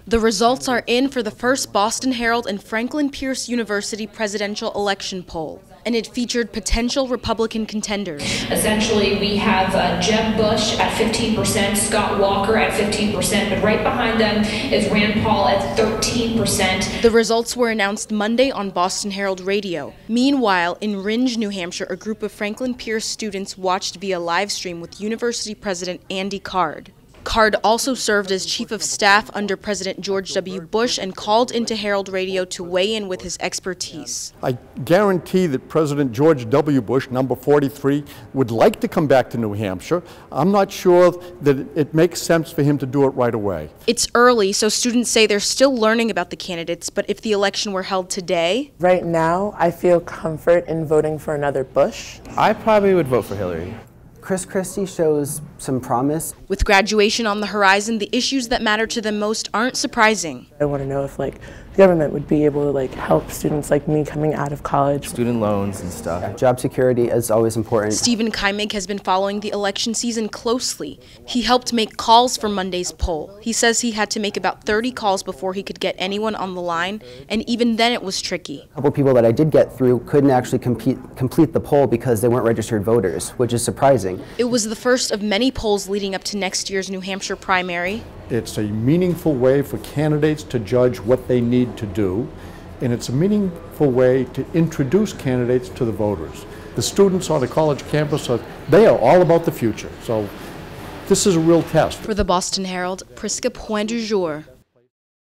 The results are in for the first Boston Herald-Franklin Pierce University presidential election poll, and it featured potential Republican contenders. Essentially, we have Jeb Bush at 15%, Scott Walker at 15%, but right behind them is Rand Paul at 13%. The results were announced Monday on Boston Herald Radio. Meanwhile, in Rindge, New Hampshire, a group of Franklin Pierce students watched via live stream with University President Andy Card. Card also served as chief of staff under President George W. Bush and called into Herald Radio to weigh in with his expertise. I guarantee that President George W. Bush, number 43, would like to come back to New Hampshire. I'm not sure that it makes sense for him to do it right away. It's early, so students say they're still learning about the candidates, but if the election were held today... Right now, I feel comfort in voting for another Bush. I probably would vote for Hillary. Chris Christie shows some promise. With graduation on the horizon, the issues that matter to them most aren't surprising. I want to know if the government would be able to help students like me coming out of college. Student loans and stuff. Yeah, job security is always important. Stephen Kymig has been following the election season closely. He helped make calls for Monday's poll. He says he had to make about 30 calls before he could get anyone on the line, and even then it was tricky. A couple people that I did get through couldn't actually complete the poll because they weren't registered voters, which is surprising. It was the first of many polls leading up to next year's New Hampshire primary. It's a meaningful way for candidates to judge what they need to do, and it's a meaningful way to introduce candidates to the voters. The students on the college campus, they are all about the future, so this is a real test. For the Boston Herald, Priska Point du Jour.